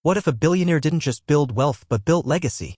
What if a billionaire didn't just build wealth but built legacy?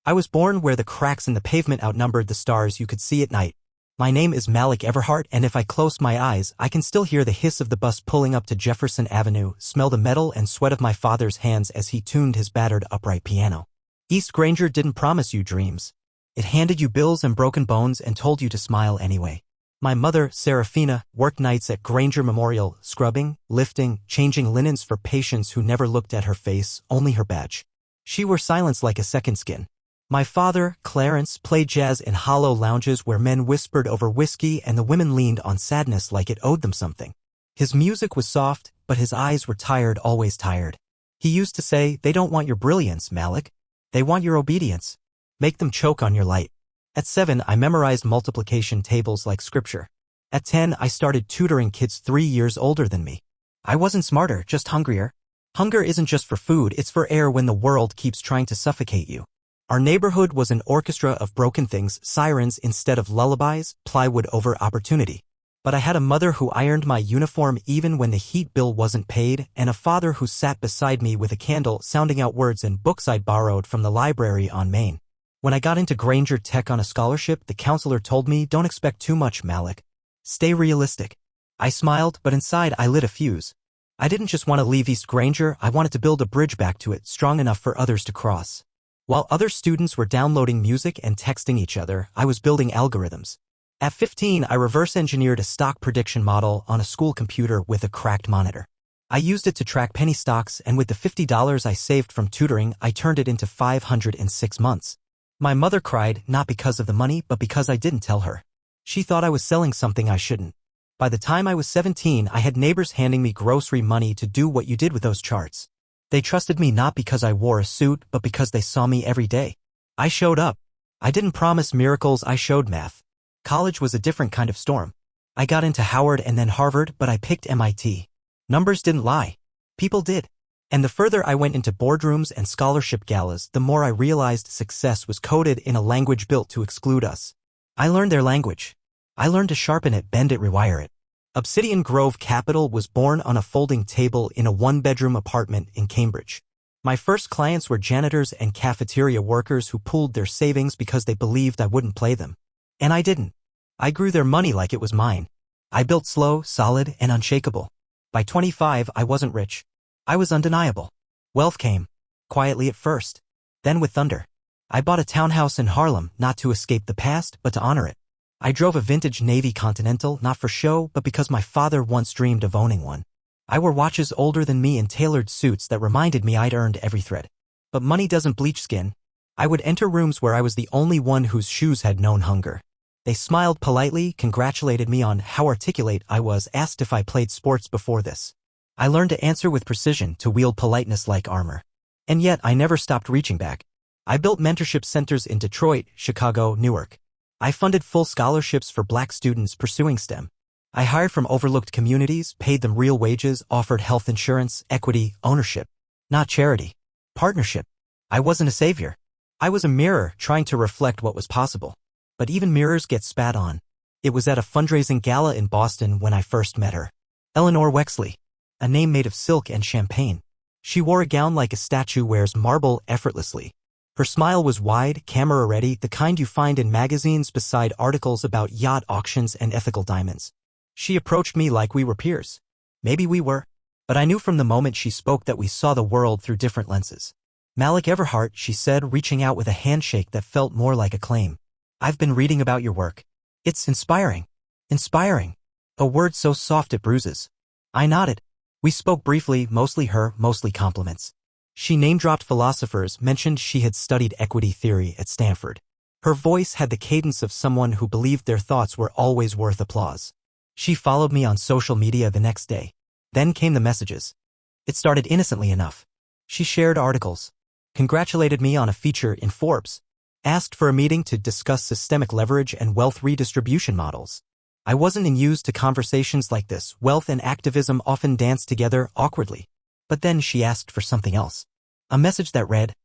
I was born where the cracks in the pavement outnumbered the stars you could see at night. My name is Malik Everhart, and if I close my eyes, I can still hear the hiss of the bus pulling up to Jefferson Avenue, smell the metal and sweat of my father's hands as he tuned his battered upright piano. East Granger didn't promise you dreams. It handed you bills and broken bones and told you to smile anyway. My mother, Serafina, worked nights at Granger Memorial, scrubbing, lifting, changing linens for patients who never looked at her face, only her badge. She wore silence like a second skin. My father, Clarence, played jazz in hollow lounges where men whispered over whiskey and the women leaned on sadness like it owed them something. His music was soft, but his eyes were tired, always tired. He used to say, "They don't want your brilliance, Malik. They want your obedience. Make them choke on your light." At 7, I memorized multiplication tables like scripture. At 10, I started tutoring kids 3 years older than me. I wasn't smarter, just hungrier. Hunger isn't just for food, it's for air when the world keeps trying to suffocate you. Our neighborhood was an orchestra of broken things, sirens instead of lullabies, plywood over opportunity. But I had a mother who ironed my uniform even when the heat bill wasn't paid, and a father who sat beside me with a candle sounding out words in books I'd borrowed from the library on Main. When I got into Granger Tech on a scholarship, the counselor told me, "Don't expect too much, Malik. Stay realistic." I smiled, but inside I lit a fuse. I didn't just want to leave East Granger, I wanted to build a bridge back to it, strong enough for others to cross. While other students were downloading music and texting each other, I was building algorithms. At 15, I reverse-engineered a stock prediction model on a school computer with a cracked monitor. I used it to track penny stocks, and with the $50 I saved from tutoring, I turned it into 500 in 6 months. My mother cried, not because of the money, but because I didn't tell her. She thought I was selling something I shouldn't. By the time I was 17, I had neighbors handing me grocery money to do what you did with those charts. They trusted me not because I wore a suit, but because they saw me every day. I showed up. I didn't promise miracles, I showed math. College was a different kind of storm. I got into Howard and then Harvard, but I picked MIT. Numbers didn't lie. People did. And the further I went into boardrooms and scholarship galas, the more I realized success was coded in a language built to exclude us. I learned their language. I learned to sharpen it, bend it, rewire it. Obsidian Grove Capital was born on a folding table in a one-bedroom apartment in Cambridge. My first clients were janitors and cafeteria workers who pooled their savings because they believed I wouldn't play them. And I didn't. I grew their money like it was mine. I built slow, solid, and unshakable. By 25, I wasn't rich. I was undeniable. Wealth came. Quietly at first. Then with thunder. I bought a townhouse in Harlem, not to escape the past, but to honor it. I drove a vintage Navy Continental, not for show, but because my father once dreamed of owning one. I wore watches older than me and tailored suits that reminded me I'd earned every thread. But money doesn't bleach skin. I would enter rooms where I was the only one whose shoes had known hunger. They smiled politely, congratulated me on how articulate I was, asked if I played sports before this. I learned to answer with precision, to wield politeness like armor. And yet, I never stopped reaching back. I built mentorship centers in Detroit, Chicago, Newark. I funded full scholarships for Black students pursuing STEM. I hired from overlooked communities, paid them real wages, offered health insurance, equity, ownership. Not charity. Partnership. I wasn't a savior. I was a mirror trying to reflect what was possible. But even mirrors get spat on. It was at a fundraising gala in Boston when I first met her. Eleanor Wexley. A name made of silk and champagne. She wore a gown like a statue wears marble effortlessly. Her smile was wide, camera-ready, the kind you find in magazines beside articles about yacht auctions and ethical diamonds. She approached me like we were peers. Maybe we were. But I knew from the moment she spoke that we saw the world through different lenses. "Malik Everhart," she said, reaching out with a handshake that felt more like a claim. "I've been reading about your work. It's inspiring." Inspiring. A word so soft it bruises. I nodded. We spoke briefly, mostly her, mostly compliments. She name-dropped philosophers, mentioned she had studied equity theory at Stanford. Her voice had the cadence of someone who believed their thoughts were always worth applause. She followed me on social media the next day. Then came the messages. It started innocently enough. She shared articles, congratulated me on a feature in Forbes, asked for a meeting to discuss systemic leverage and wealth redistribution models. I wasn't used to conversations like this. Wealth and activism often dance together awkwardly. But then she asked for something else. A message that read,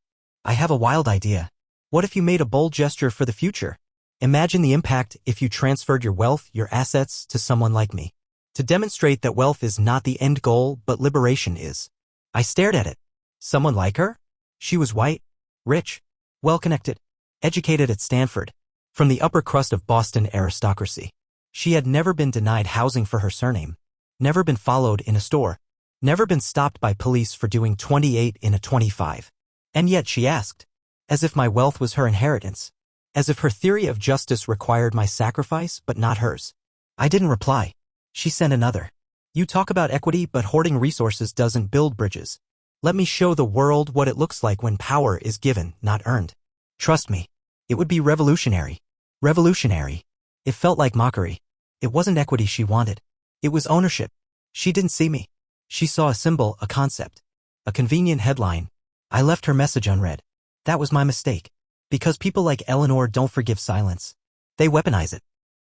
"I have a wild idea. What if you made a bold gesture for the future? Imagine the impact if you transferred your wealth, your assets, to someone like me. To demonstrate that wealth is not the end goal, but liberation is." I stared at it. Someone like her? She was white, rich, well-connected, educated at Stanford, from the upper crust of Boston aristocracy. She had never been denied housing for her surname, never been followed in a store, never been stopped by police for doing 28 in a 25. And yet she asked, as if my wealth was her inheritance, as if her theory of justice required my sacrifice but not hers. I didn't reply. She sent another. You talk about equity, but hoarding resources doesn't build bridges. Let me show the world what it looks like when power is given, not earned. Trust me, it would be revolutionary. Revolutionary. It felt like mockery. It wasn't equity she wanted. It was ownership. She didn't see me. She saw a symbol, a concept, a convenient headline. I left her message unread. That was my mistake. Because people like Eleanor don't forgive silence. They weaponize it.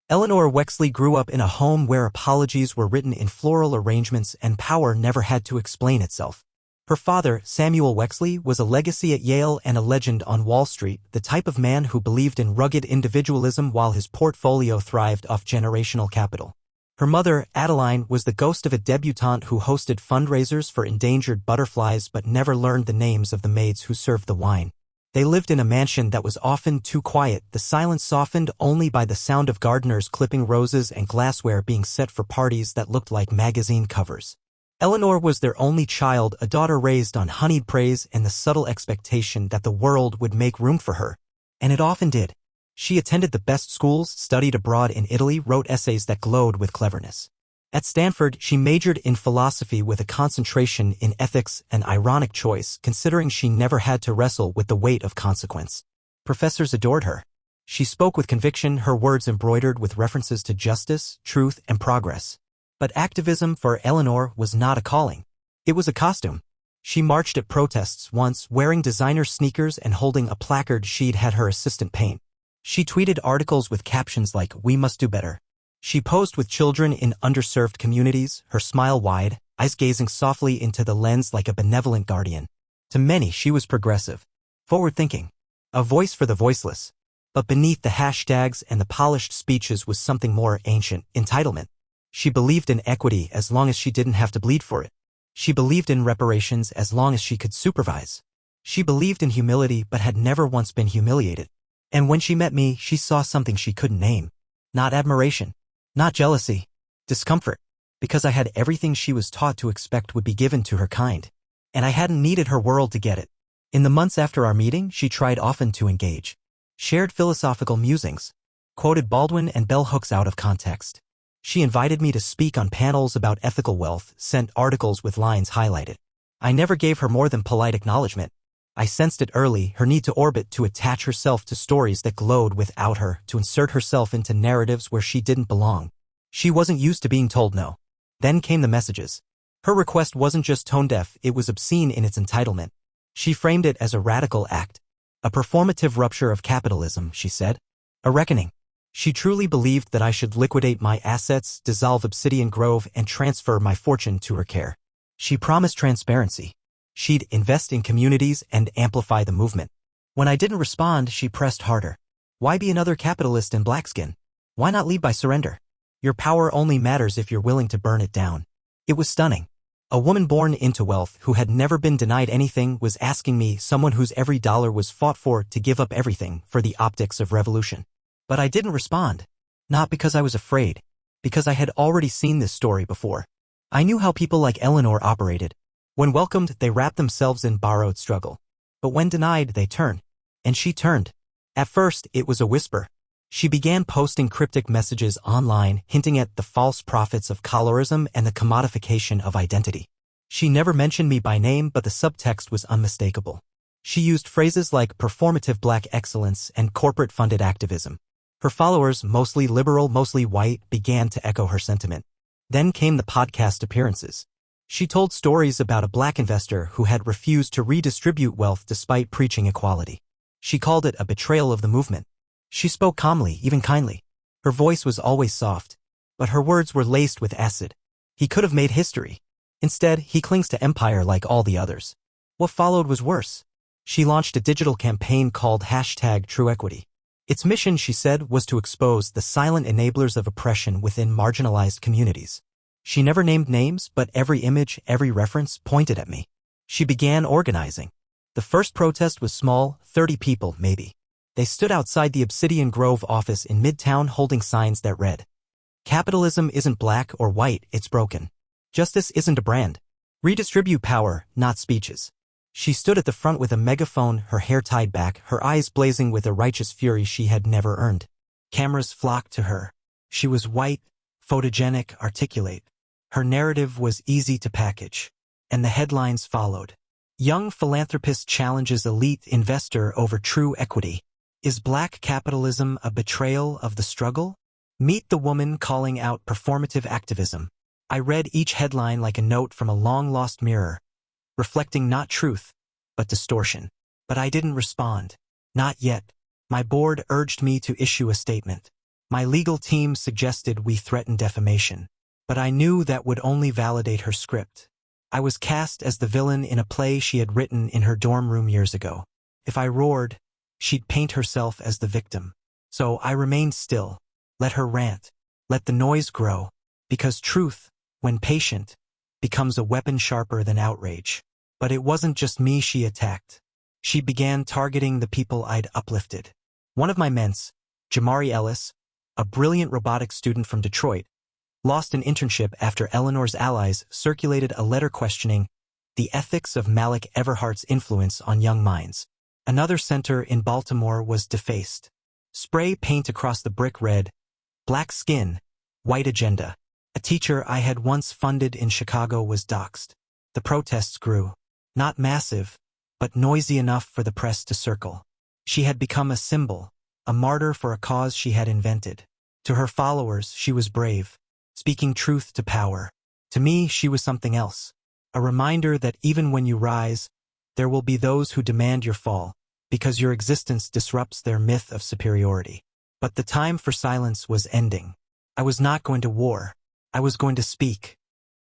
Eleanor Wexley grew up in a home where apologies were written in floral arrangements and power never had to explain itself. Her father, Samuel Wexley, was a legacy at Yale and a legend on Wall Street, the type of man who believed in rugged individualism while his portfolio thrived off generational capital. Her mother, Adeline, was the ghost of a debutante who hosted fundraisers for endangered butterflies but never learned the names of the maids who served the wine. They lived in a mansion that was often too quiet, the silence softened only by the sound of gardeners clipping roses and glassware being set for parties that looked like magazine covers. Eleanor was their only child, a daughter raised on honeyed praise and the subtle expectation that the world would make room for her. And it often did. She attended the best schools, studied abroad in Italy, wrote essays that glowed with cleverness. At Stanford, she majored in philosophy with a concentration in ethics, an ironic choice considering she never had to wrestle with the weight of consequence. Professors adored her. She spoke with conviction, her words embroidered with references to justice, truth, and progress. But activism for Eleanor was not a calling. It was a costume. She marched at protests once, wearing designer sneakers and holding a placard she'd had her assistant paint. She tweeted articles with captions like, "We must do better." She posed with children in underserved communities, her smile wide, eyes gazing softly into the lens like a benevolent guardian. To many, she was progressive, forward-thinking, a voice for the voiceless. But beneath the hashtags and the polished speeches was something more ancient, entitlement. She believed in equity as long as she didn't have to bleed for it. She believed in reparations as long as she could supervise. She believed in humility but had never once been humiliated. And when she met me, she saw something she couldn't name. Not admiration. Not jealousy. Discomfort. Because I had everything she was taught to expect would be given to her kind. And I hadn't needed her world to get it. In the months after our meeting, she tried often to engage. Shared philosophical musings. Quoted Baldwin and bell hooks out of context. She invited me to speak on panels about ethical wealth, sent articles with lines highlighted. I never gave her more than polite acknowledgement. I sensed it early, her need to orbit, to attach herself to stories that glowed without her, to insert herself into narratives where she didn't belong. She wasn't used to being told no. Then came the messages. Her request wasn't just tone-deaf, it was obscene in its entitlement. She framed it as a radical act. A performative rupture of capitalism, she said. A reckoning. She truly believed that I should liquidate my assets, dissolve Obsidian Grove, and transfer my fortune to her care. She promised transparency. She'd invest in communities and amplify the movement. When I didn't respond, she pressed harder. Why be another capitalist in blackskin? Why not lead by surrender? Your power only matters if you're willing to burn it down. It was stunning. A woman born into wealth who had never been denied anything was asking me, someone whose every dollar was fought for, to give up everything for the optics of revolution. But I didn't respond. Not because I was afraid. Because I had already seen this story before. I knew how people like Eleanor operated. When welcomed, they wrapped themselves in borrowed struggle. But when denied, they turned. And she turned. At first, it was a whisper. She began posting cryptic messages online, hinting at the false prophets of colorism and the commodification of identity. She never mentioned me by name, but the subtext was unmistakable. She used phrases like performative black excellence and corporate-funded activism. Her followers, mostly liberal, mostly white, began to echo her sentiment. Then came the podcast appearances. She told stories about a black investor who had refused to redistribute wealth despite preaching equality. She called it a betrayal of the movement. She spoke calmly, even kindly. Her voice was always soft, but her words were laced with acid. He could have made history. Instead, he clings to empire like all the others. What followed was worse. She launched a digital campaign called #TrueEquity. Its mission, she said, was to expose the silent enablers of oppression within marginalized communities. She never named names, but every image, every reference pointed at me. She began organizing. The first protest was small, 30 people, maybe. They stood outside the Obsidian Grove office in Midtown holding signs that read, "Capitalism isn't black or white, it's broken. Justice isn't a brand. Redistribute power, not speeches." She stood at the front with a megaphone, her hair tied back, her eyes blazing with a righteous fury she had never earned. Cameras flocked to her. She was white, photogenic, articulate. Her narrative was easy to package. And the headlines followed. Young philanthropist challenges elite investor over true equity. Is black capitalism a betrayal of the struggle? Meet the woman calling out performative activism. I read each headline like a note from a long-lost mirror, reflecting not truth, but distortion. But I didn't respond. Not yet. My board urged me to issue a statement. My legal team suggested we threaten defamation. But I knew that would only validate her script. I was cast as the villain in a play she had written in her dorm room years ago. If I roared, she'd paint herself as the victim. So I remained still. Let her rant. Let the noise grow. Because truth, when patient, becomes a weapon sharper than outrage. But it wasn't just me she attacked. She began targeting the people I'd uplifted. One of my ments, Jamari Ellis, a brilliant robotics student from Detroit, lost an internship after Eleanor's allies circulated a letter questioning the ethics of Malik Everhart's influence on young minds. Another center in Baltimore was defaced. Spray paint across the brick read, "Black skin, white agenda." A teacher I had once funded in Chicago was doxxed. The protests grew. Not massive, but noisy enough for the press to circle. She had become a symbol, a martyr for a cause she had invented. To her followers, she was brave, speaking truth to power. To me, she was something else. A reminder that even when you rise, there will be those who demand your fall, because your existence disrupts their myth of superiority. But the time for silence was ending. I was not going to war. I was going to speak.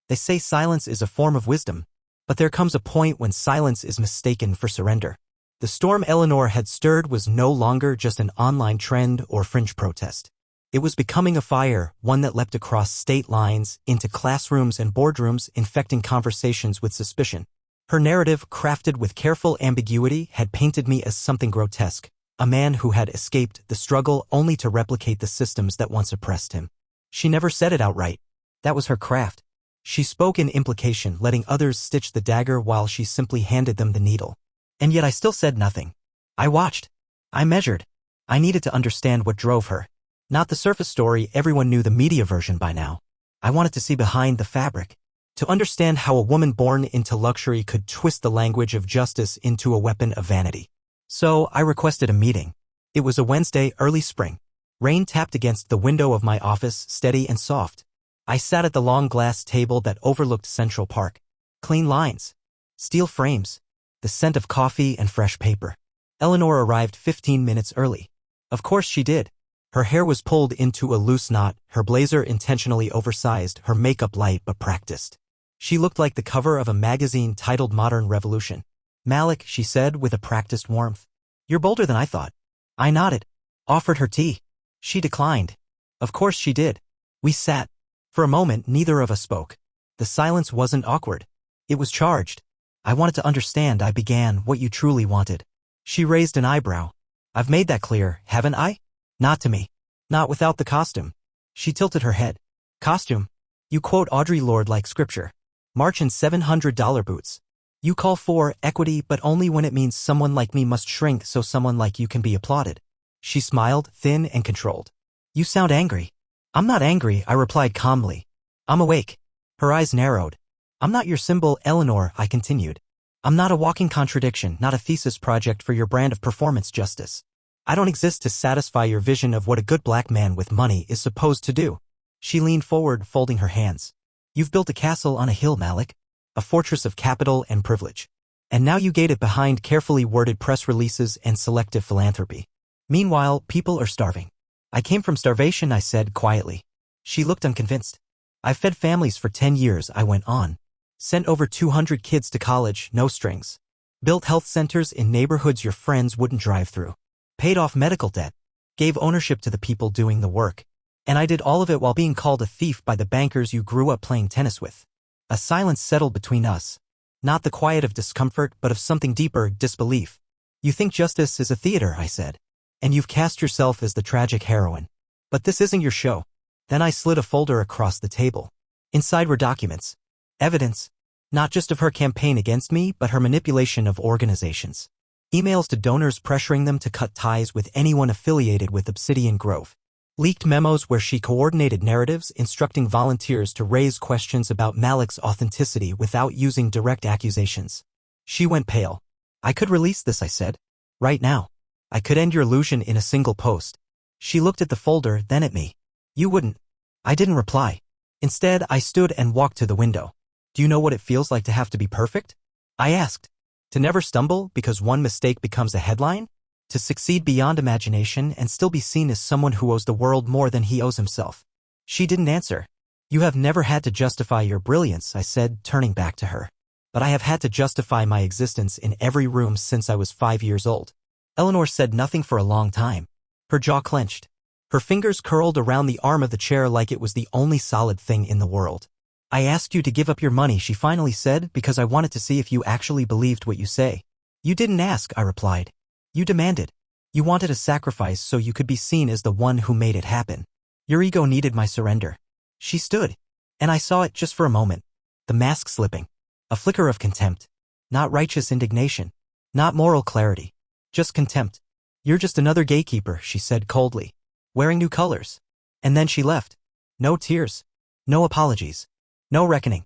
They say silence is a form of wisdom, but there comes a point when silence is mistaken for surrender. The storm Eleanor had stirred was no longer just an online trend or fringe protest. It was becoming a fire, one that leapt across state lines, into classrooms and boardrooms, infecting conversations with suspicion. Her narrative, crafted with careful ambiguity, had painted me as something grotesque, a man who had escaped the struggle only to replicate the systems that once oppressed him. She never said it outright. That was her craft. She spoke in implication, letting others stitch the dagger while she simply handed them the needle. And yet I still said nothing. I watched. I measured. I needed to understand what drove her. Not the surface story everyone knew, the media version by now. I wanted to see behind the fabric. To understand how a woman born into luxury could twist the language of justice into a weapon of vanity. So I requested a meeting. It was a Wednesday, early spring. Rain tapped against the window of my office, steady and soft. I sat at the long glass table that overlooked Central Park. Clean lines. Steel frames. The scent of coffee and fresh paper. Eleanor arrived 15 minutes early. Of course she did. Her hair was pulled into a loose knot, her blazer intentionally oversized, her makeup light but practiced. She looked like the cover of a magazine titled Modern Revolution. "Malik," she said with a practiced warmth. "You're bolder than I thought." I nodded. Offered her tea. She declined. Of course she did. We sat. For a moment, neither of us spoke. The silence wasn't awkward. It was charged. "I wanted to understand," I began, "what you truly wanted." She raised an eyebrow. "I've made that clear, haven't I?" "Not to me. Not without the costume." She tilted her head. "Costume? You quote Audre Lorde like scripture. March in $700 boots. You call for equity, but only when it means someone like me must shrink so someone like you can be applauded." She smiled, thin and controlled. "You sound angry." "I'm not angry," I replied calmly. "I'm awake." Her eyes narrowed. "I'm not your symbol, Eleanor," I continued. "I'm not a walking contradiction, not a thesis project for your brand of performance justice. I don't exist to satisfy your vision of what a good black man with money is supposed to do." She leaned forward, folding her hands. "You've built a castle on a hill, Malik. A fortress of capital and privilege. And now you gate it behind carefully worded press releases and selective philanthropy. Meanwhile, people are starving." "I came from starvation," I said quietly. She looked unconvinced. "I've fed families for 10 years," I went on. "Sent over 200 kids to college, no strings. Built health centers in neighborhoods your friends wouldn't drive through. Paid off medical debt. Gave ownership to the people doing the work. And I did all of it while being called a thief by the bankers you grew up playing tennis with." A silence settled between us. Not the quiet of discomfort, but of something deeper, disbelief. You think justice is a theater, I said. And you've cast yourself as the tragic heroine. But this isn't your show. Then I slid a folder across the table. Inside were documents. Evidence. Not just of her campaign against me, but her manipulation of organizations. Emails to donors pressuring them to cut ties with anyone affiliated with Obsidian Grove. Leaked memos where she coordinated narratives instructing volunteers to raise questions about Malik's authenticity without using direct accusations. She went pale. I could release this, I said. Right now. I could end your illusion in a single post. She looked at the folder, then at me. You wouldn't. I didn't reply. Instead, I stood and walked to the window. Do you know what it feels like to have to be perfect? I asked. To never stumble because one mistake becomes a headline? To succeed beyond imagination and still be seen as someone who owes the world more than he owes himself? She didn't answer. You have never had to justify your brilliance, I said, turning back to her. But I have had to justify my existence in every room since I was 5 years old. Eleanor said nothing for a long time. Her jaw clenched. Her fingers curled around the arm of the chair like it was the only solid thing in the world. I asked you to give up your money, she finally said, because I wanted to see if you actually believed what you say. You didn't ask, I replied. You demanded. You wanted a sacrifice so you could be seen as the one who made it happen. Your ego needed my surrender. She stood. And I saw it just for a moment. The mask slipping. A flicker of contempt. Not righteous indignation. Not moral clarity. Just contempt. You're just another gatekeeper, she said coldly. Wearing new colors. And then she left. No tears. No apologies. No reckoning.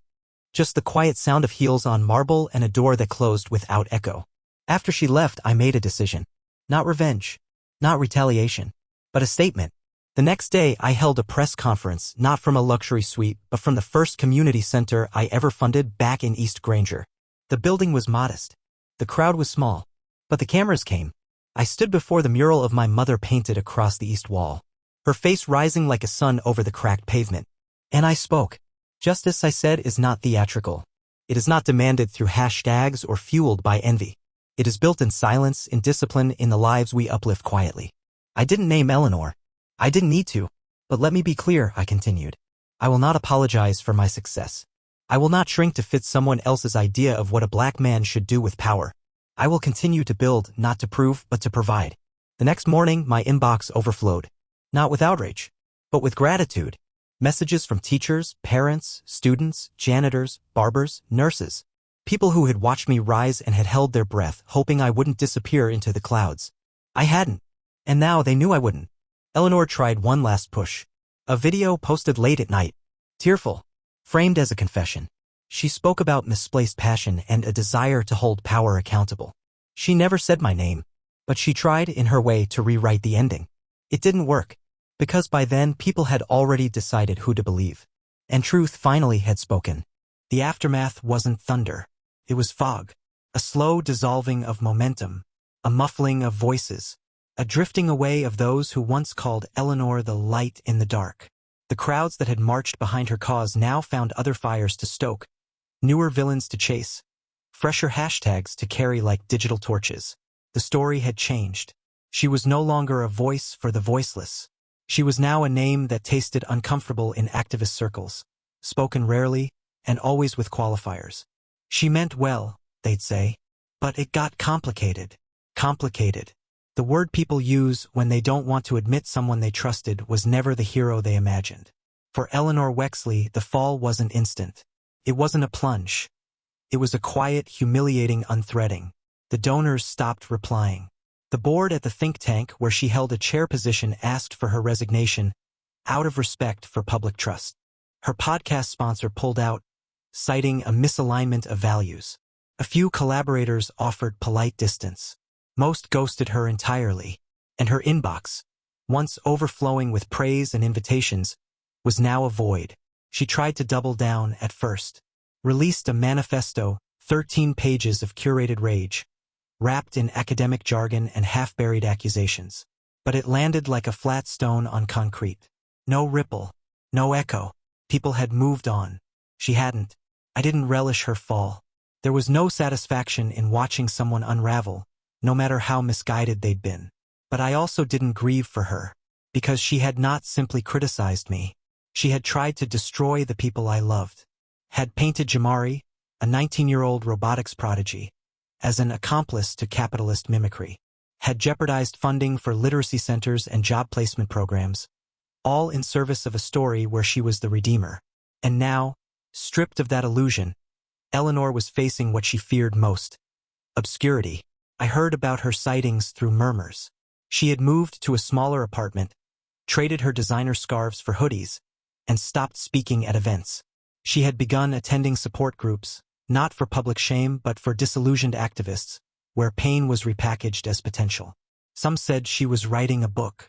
Just the quiet sound of heels on marble and a door that closed without echo. After she left, I made a decision. Not revenge. Not retaliation. But a statement. The next day, I held a press conference, not from a luxury suite, but from the first community center I ever funded back in East Granger. The building was modest. The crowd was small. But the cameras came. I stood before the mural of my mother painted across the east wall. Her face rising like a sun over the cracked pavement. And I spoke. Justice, I said, is not theatrical. It is not demanded through hashtags or fueled by envy. It is built in silence, in discipline, in the lives we uplift quietly. I didn't name Eleanor. I didn't need to. But let me be clear, I continued. I will not apologize for my success. I will not shrink to fit someone else's idea of what a black man should do with power. I will continue to build, not to prove, but to provide. The next morning, my inbox overflowed. Not with outrage, but with gratitude. Messages from teachers, parents, students, janitors, barbers, nurses. People who had watched me rise and had held their breath, hoping I wouldn't disappear into the clouds. I hadn't. And now they knew I wouldn't. Eleanor tried one last push. A video posted late at night. Tearful. Framed as a confession. She spoke about misplaced passion and a desire to hold power accountable. She never said my name. But she tried, in her way, to rewrite the ending. It didn't work. Because by then, people had already decided who to believe. And truth finally had spoken. The aftermath wasn't thunder. It was fog. A slow dissolving of momentum. A muffling of voices. A drifting away of those who once called Eleanor the light in the dark. The crowds that had marched behind her cause now found other fires to stoke. Newer villains to chase. Fresher hashtags to carry like digital torches. The story had changed. She was no longer a voice for the voiceless. She was now a name that tasted uncomfortable in activist circles, spoken rarely, and always with qualifiers. She meant well, they'd say. But it got complicated. Complicated. The word people use when they don't want to admit someone they trusted was never the hero they imagined. For Eleanor Wexley, the fall wasn't instant. It wasn't a plunge. It was a quiet, humiliating unthreading. The donors stopped replying. The board at the think tank where she held a chair position asked for her resignation, out of respect for public trust. Her podcast sponsor pulled out, citing a misalignment of values. A few collaborators offered polite distance. Most ghosted her entirely. And her inbox, once overflowing with praise and invitations, was now a void. She tried to double down at first. Released a manifesto, 13 pages of curated rage, wrapped in academic jargon and half-buried accusations. But it landed like a flat stone on concrete. No ripple, no echo. People had moved on. She hadn't. I didn't relish her fall. There was no satisfaction in watching someone unravel, no matter how misguided they'd been. But I also didn't grieve for her, because she had not simply criticized me. She had tried to destroy the people I loved. Had painted Jamari, a 19-year-old robotics prodigy, as an accomplice to capitalist mimicry, had jeopardized funding for literacy centers and job placement programs, all in service of a story where she was the redeemer. And now, stripped of that illusion, Eleanor was facing what she feared most: obscurity. I heard about her sightings through murmurs. She had moved to a smaller apartment, traded her designer scarves for hoodies, and stopped speaking at events. She had begun attending support groups, not for public shame but for disillusioned activists, where pain was repackaged as potential. Some said she was writing a book.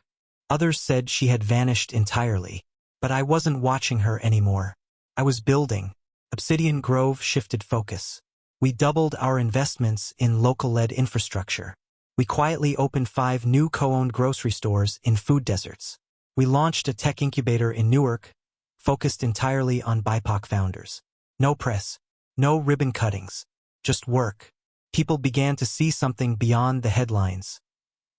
Others said she had vanished entirely. But I wasn't watching her anymore. I was building. Obsidian Grove shifted focus. We doubled our investments in local-led infrastructure. We quietly opened 5 new co-owned grocery stores in food deserts. We launched a tech incubator in Newark, focused entirely on BIPOC founders. No press, no ribbon cuttings, just work. People began to see something beyond the headlines.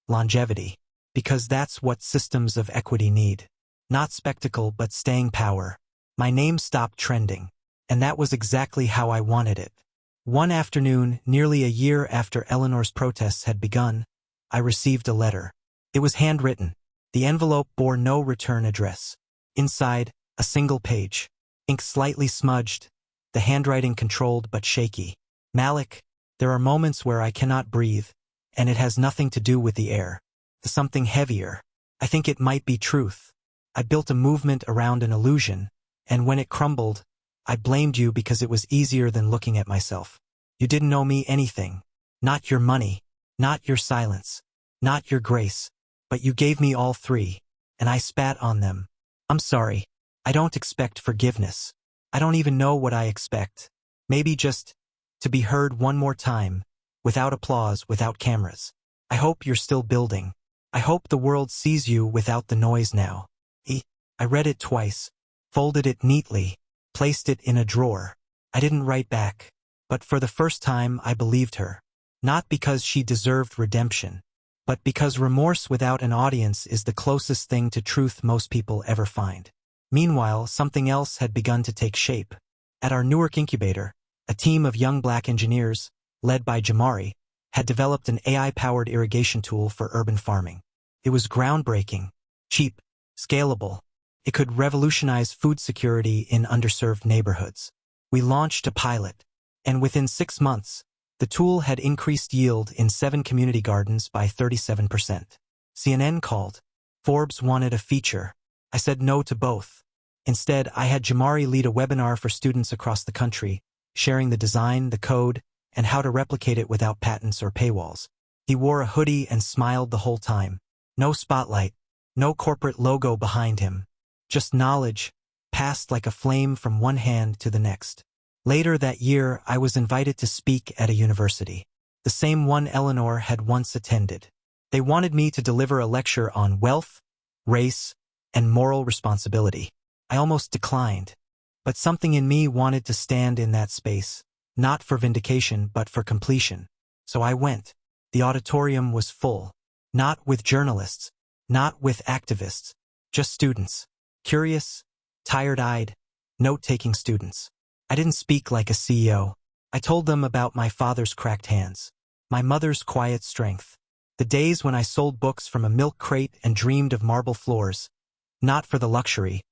Longevity. Because that's what systems of equity need. Not spectacle but staying power. My name stopped trending. And that was exactly how I wanted it. One afternoon, nearly a year after Eleanor's protests had begun, I received a letter. It was handwritten. The envelope bore no return address. Inside, a single page. Ink slightly smudged, the handwriting controlled but shaky. Malik, there are moments where I cannot breathe, and it has nothing to do with the air. Something heavier. I think it might be truth. I built a movement around an illusion, and when it crumbled, I blamed you because it was easier than looking at myself. You didn't owe me anything. Not your money, not your silence, not your grace, but you gave me all 3, and I spat on them. I'm sorry. I don't expect forgiveness. I don't even know what I expect. Maybe just to be heard one more time, without applause, without cameras. I hope you're still building. I hope the world sees you without the noise now. I read it twice, folded it neatly, placed it in a drawer. I didn't write back, but for the first time I believed her. Not because she deserved redemption, but because remorse without an audience is the closest thing to truth most people ever find. Meanwhile, something else had begun to take shape. At our Newark incubator, a team of young black engineers, led by Jamari, had developed an AI-powered irrigation tool for urban farming. It was groundbreaking, cheap, scalable. It could revolutionize food security in underserved neighborhoods. We launched a pilot, and within 6 months, the tool had increased yield in 7 community gardens by 37%. CNN called. Forbes wanted a feature. I said no to both. Instead, I had Jamari lead a webinar for students across the country, sharing the design, the code, and how to replicate it without patents or paywalls. He wore a hoodie and smiled the whole time. No spotlight, no corporate logo behind him. Just knowledge, passed like a flame from one hand to the next. Later that year, I was invited to speak at a university, the same one Eleanor had once attended. They wanted me to deliver a lecture on wealth, race, and moral responsibility. I almost declined, but something in me wanted to stand in that space, not for vindication but for completion. So I went. The auditorium was full, not with journalists, not with activists, just students. Curious, tired-eyed, note-taking students. I didn't speak like a CEO. I told them about my father's cracked hands, my mother's quiet strength, the days when I sold books from a milk crate and dreamed of marble floors, not for the luxury,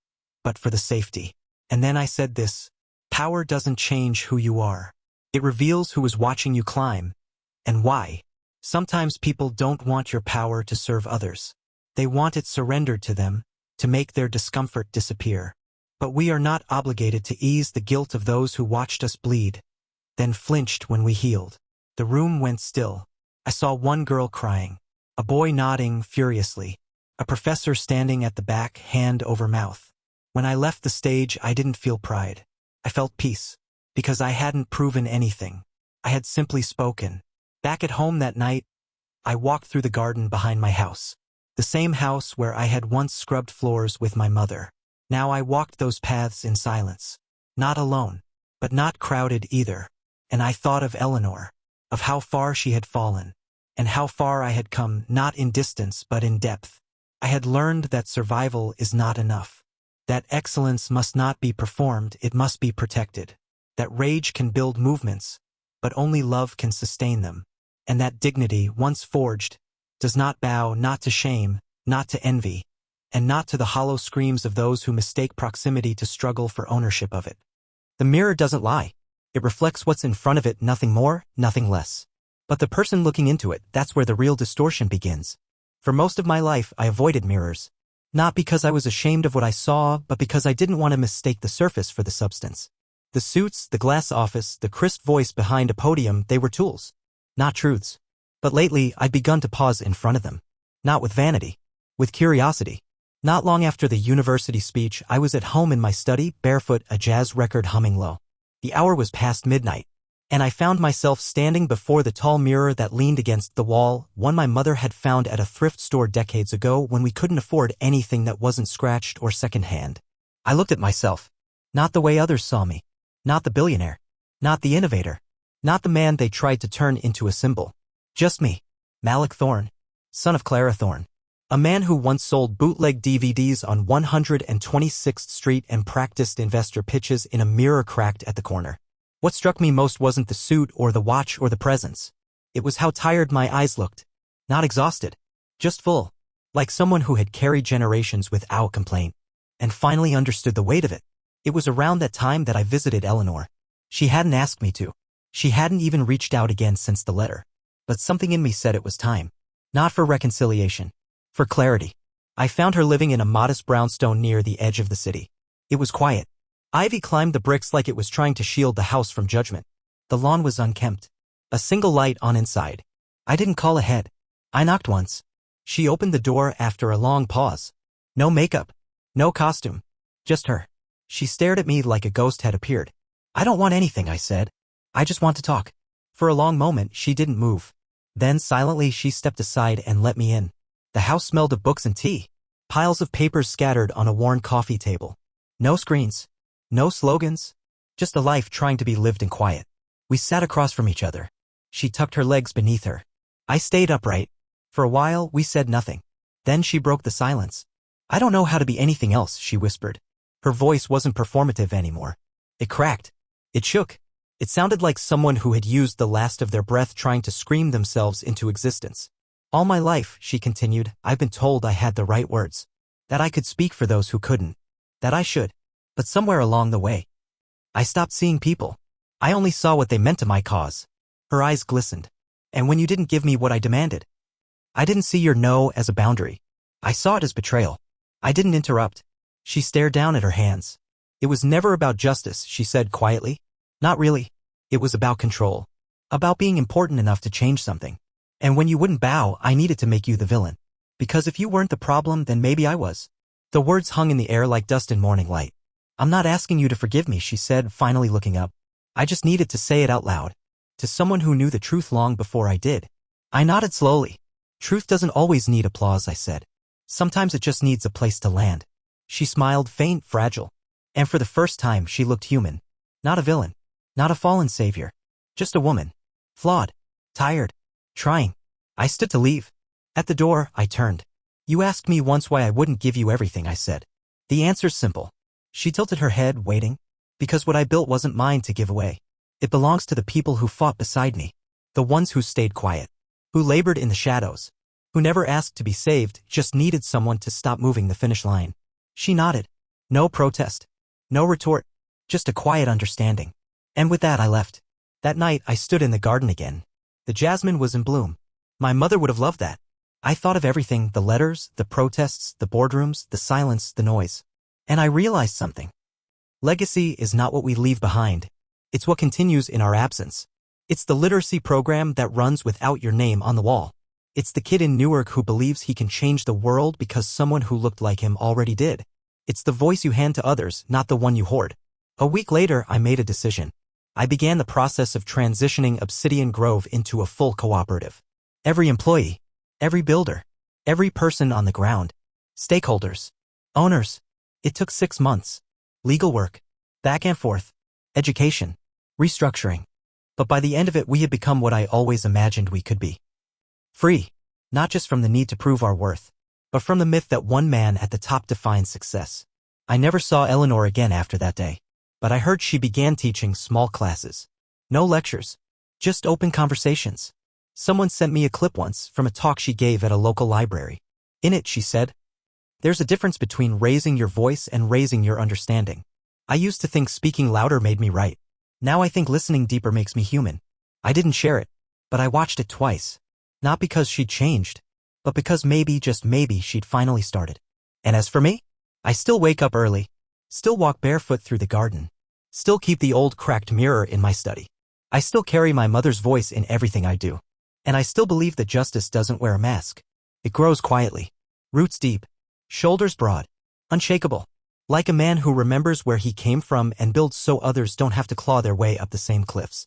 but for the safety. And then I said this: power doesn't change who you are. It reveals who is watching you climb, and why. Sometimes people don't want your power to serve others. They want it surrendered to them, to make their discomfort disappear. But we are not obligated to ease the guilt of those who watched us bleed, then flinched when we healed. The room went still. I saw one girl crying, a boy nodding furiously, a professor standing at the back, hand over mouth. When I left the stage, I didn't feel pride. I felt peace, because I hadn't proven anything. I had simply spoken. Back at home that night, I walked through the garden behind my house. The same house where I had once scrubbed floors with my mother. Now I walked those paths in silence. Not alone, but not crowded either. And I thought of Eleanor, of how far she had fallen, and how far I had come, not in distance but in depth. I had learned that survival is not enough. That excellence must not be performed, it must be protected. that rage can build movements, but only love can sustain them, and that dignity, once forged, does not bow, not to shame, not to envy, and not to the hollow screams of those who mistake proximity to struggle for ownership of it. The mirror doesn't lie. It reflects what's in front of it, nothing more, nothing less. But the person looking into it, that's where the real distortion begins. For most of my life, I avoided mirrors. Not because I was ashamed of what I saw, but because I didn't want to mistake the surface for the substance. The suits, the glass office, the crisp voice behind a podium, they were tools, not truths. But lately, I'd begun to pause in front of them. Not with vanity, with curiosity. Not long after the university speech, I was at home in my study, barefoot, a jazz record humming low. The hour was past midnight, and I found myself standing before the tall mirror that leaned against the wall, one my mother had found at a thrift store decades ago when we couldn't afford anything that wasn't scratched or secondhand. I looked at myself. Not the way others saw me. Not the billionaire. Not the innovator. Not the man they tried to turn into a symbol. Just me. Malik Thorne. Son of Clara Thorne. A man who once sold bootleg DVDs on 126th Street and practiced investor pitches in a mirror cracked at the corner. What struck me most wasn't the suit or the watch or the presence. It was how tired my eyes looked. Not exhausted. Just full. Like someone who had carried generations without complaint. And finally understood the weight of it. It was around that time that I visited Eleanor. She hadn't asked me to. She hadn't even reached out again since the letter. But something in me said it was time. Not for reconciliation. For clarity. I found her living in a modest brownstone near the edge of the city. It was quiet. Ivy climbed the bricks like it was trying to shield the house from judgment. The lawn was unkempt. A single light on inside. I didn't call ahead. I knocked once. She opened the door after a long pause. No makeup. No costume. Just her. She stared at me like a ghost had appeared. I don't want anything, I said. I just want to talk. For a long moment, she didn't move. Then silently she stepped aside and let me in. The house smelled of books and tea. Piles of papers scattered on a worn coffee table. No screens. No slogans. Just a life trying to be lived in quiet. We sat across from each other. She tucked her legs beneath her. I stayed upright. For a while, we said nothing. Then she broke the silence. I don't know how to be anything else, she whispered. Her voice wasn't performative anymore. It cracked. It shook. It sounded like someone who had used the last of their breath trying to scream themselves into existence. All my life, she continued, I've been told I had the right words. That I could speak for those who couldn't. That I should. But somewhere along the way, I stopped seeing people. I only saw what they meant to my cause. Her eyes glistened. And when you didn't give me what I demanded, I didn't see your no as a boundary. I saw it as betrayal. I didn't interrupt. She stared down at her hands. It was never about justice, she said quietly. Not really. It was about control. About being important enough to change something. And when you wouldn't bow, I needed to make you the villain. Because if you weren't the problem, then maybe I was. The words hung in the air like dust in morning light. I'm not asking you to forgive me, she said, finally looking up. I just needed to say it out loud. To someone who knew the truth long before I did. I nodded slowly. Truth doesn't always need applause, I said. Sometimes it just needs a place to land. She smiled, faint, fragile. And for the first time, she looked human. Not a villain. Not a fallen savior. Just a woman. Flawed. Tired. Trying. I stood to leave. At the door, I turned. You asked me once why I wouldn't give you everything, I said. The answer's simple. She tilted her head, waiting. Because what I built wasn't mine to give away. It belongs to the people who fought beside me. The ones who stayed quiet. Who labored in the shadows. Who never asked to be saved, just needed someone to stop moving the finish line. She nodded. No protest. No retort. Just a quiet understanding. And with that I left. That night I stood in the garden again. The jasmine was in bloom. My mother would have loved that. I thought of everything, the letters, the protests, the boardrooms, the silence, the noise. And I realized something. Legacy is not what we leave behind. It's what continues in our absence. It's the literacy program that runs without your name on the wall. It's the kid in Newark who believes he can change the world because someone who looked like him already did. It's the voice you hand to others, not the one you hoard. A week later, I made a decision. I began the process of transitioning Obsidian Grove into a full cooperative. Every employee, every builder, every person on the ground, stakeholders, owners. It took 6 months. Legal work, back and forth, education, restructuring. But by the end of it, we had become what I always imagined we could be. Free, not just from the need to prove our worth, but from the myth that one man at the top defines success. I never saw Eleanor again after that day. but I heard she began teaching small classes. No lectures. Just open conversations. Someone sent me a clip once from a talk she gave at a local library. In it, she said, "There's a difference between raising your voice and raising your understanding. I used to think speaking louder made me right. Now I think listening deeper makes me human." I didn't share it, but I watched it twice. Not because she'd changed, but because maybe, just maybe, she'd finally started. And as for me, I still wake up early, still walk barefoot through the garden, still keep the old cracked mirror in my study. I still carry my mother's voice in everything I do. And I still believe that justice doesn't wear a mask. It grows quietly, roots deep, shoulders broad, unshakable, like a man who remembers where he came from and builds so others don't have to claw their way up the same cliffs.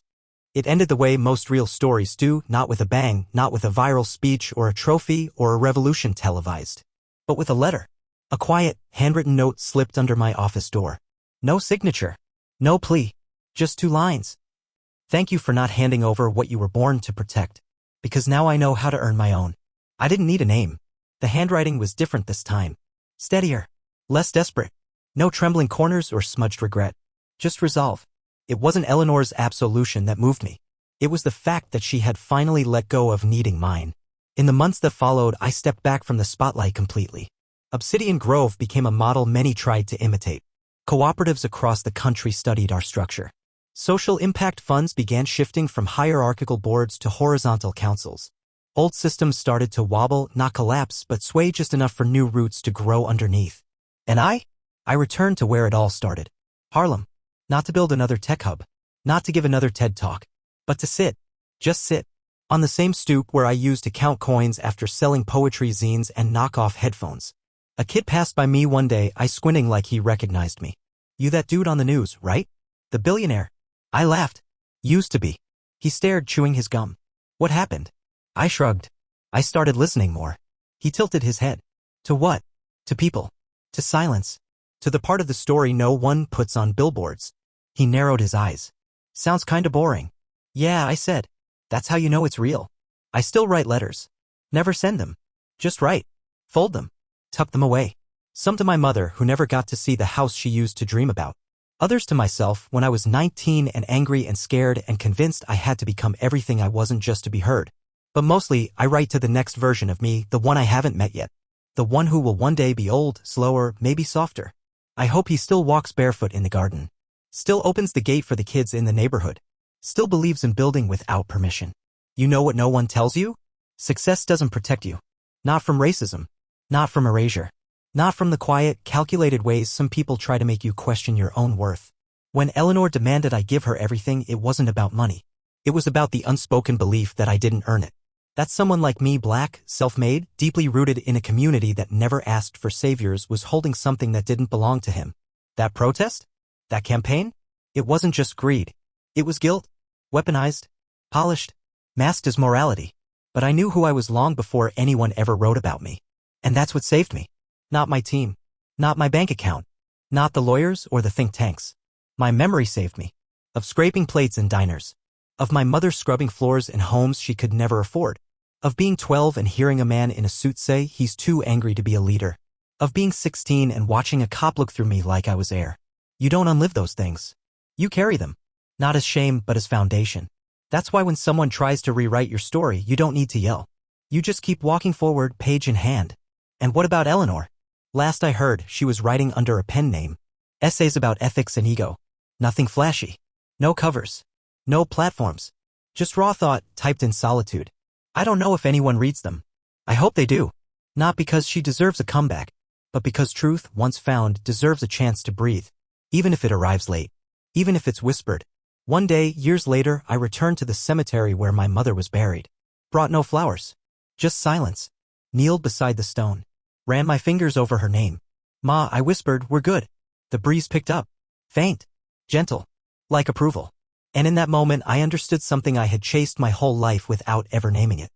It ended the way most real stories do, not with a bang, not with a viral speech or a trophy or a revolution televised, but with a letter. A quiet, handwritten note slipped under my office door. No signature, no plea, just 2 lines. "Thank you for not handing over what you were born to protect, because now I know how to earn my own." I didn't need a name. The handwriting was different this time. Steadier, less desperate. No trembling corners or smudged regret. Just resolve. It wasn't Eleanor's absolution that moved me. It was the fact that she had finally let go of needing mine. In the months that followed, I stepped back from the spotlight completely. Obsidian Grove became a model many tried to imitate. Cooperatives across the country studied our structure. Social impact funds began shifting from hierarchical boards to horizontal councils. Old systems started to wobble, not collapse, but sway just enough for new roots to grow underneath. And I returned to where it all started. Harlem. Not to build another tech hub, not to give another TED Talk, but to sit, just sit, on the same stoop where I used to count coins after selling poetry zines and knock-off headphones. A kid passed by me one day, I squinting like he recognized me. "You that dude on the news, right? The billionaire?" I laughed. "Used to be." He stared, chewing his gum. "What happened?" I shrugged. "I started listening more." He tilted his head. "To what?" "To people. To silence. To the part of the story no one puts on billboards." He narrowed his eyes. "Sounds kinda boring." "Yeah," I said. "That's how you know it's real." I still write letters. Never send them. Just write. Fold them. Tuck them away. Some to my mother, who never got to see the house she used to dream about. Others to myself when I was 19 and angry and scared and convinced I had to become everything I wasn't just to be heard. But mostly, I write to the next version of me, the one I haven't met yet. The one who will one day be old, slower, maybe softer. I hope he still walks barefoot in the garden. Still opens the gate for the kids in the neighborhood. Still believes in building without permission. You know what no one tells you? Success doesn't protect you. Not from racism. Not from erasure. Not from the quiet, calculated ways some people try to make you question your own worth. When Eleanor demanded I give her everything, it wasn't about money. It was about the unspoken belief that I didn't earn it. That someone like me, black, self-made, deeply rooted in a community that never asked for saviors, was holding something that didn't belong to him. That protest? That campaign? It wasn't just greed. It was guilt. Weaponized. Polished. Masked as morality. But I knew who I was long before anyone ever wrote about me. And that's what saved me. Not my team. Not my bank account. Not the lawyers or the think tanks. My memory saved me. Of scraping plates in diners. Of my mother scrubbing floors in homes she could never afford. Of being 12 and hearing a man in a suit say he's too angry to be a leader. Of being 16 and watching a cop look through me like I was air. You don't unlive those things. You carry them. Not as shame, but as foundation. That's why when someone tries to rewrite your story, you don't need to yell. You just keep walking forward, page in hand. And what about Eleanor? Last I heard, she was writing under a pen name. Essays about ethics and ego. Nothing flashy. No covers. No platforms. Just raw thought, typed in solitude. I don't know if anyone reads them. I hope they do. Not because she deserves a comeback, but because truth, once found, deserves a chance to breathe. Even if it arrives late. Even if it's whispered. One day, years later, I returned to the cemetery where my mother was buried. Brought no flowers. Just silence. Kneeled beside the stone. Ran my fingers over her name. "Ma," I whispered, "we're good." The breeze picked up. Faint. Gentle. Like approval. And in that moment, I understood something I had chased my whole life without ever naming it.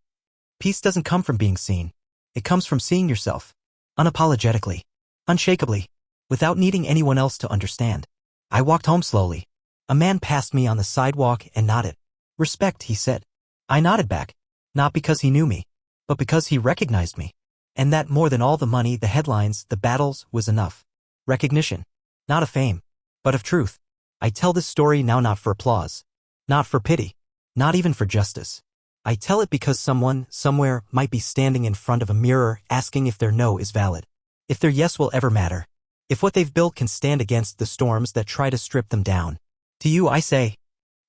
Peace doesn't come from being seen. It comes from seeing yourself. Unapologetically. Unshakably. Without needing anyone else to understand. I walked home slowly. A man passed me on the sidewalk and nodded. "Respect," he said. I nodded back. Not because he knew me, but because he recognized me. And that more than all the money, the headlines, the battles, was enough. Recognition. Not of fame, but of truth. I tell this story now not for applause, not for pity, not even for justice. I tell it because someone, somewhere, might be standing in front of a mirror asking if their no is valid, if their yes will ever matter, if what they've built can stand against the storms that try to strip them down. To you I say,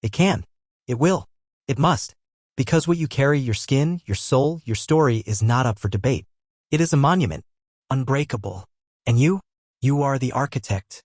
it can, it will, it must, because what you carry, your skin, your soul, your story is not up for debate. It is a monument, unbreakable. And you are the architect.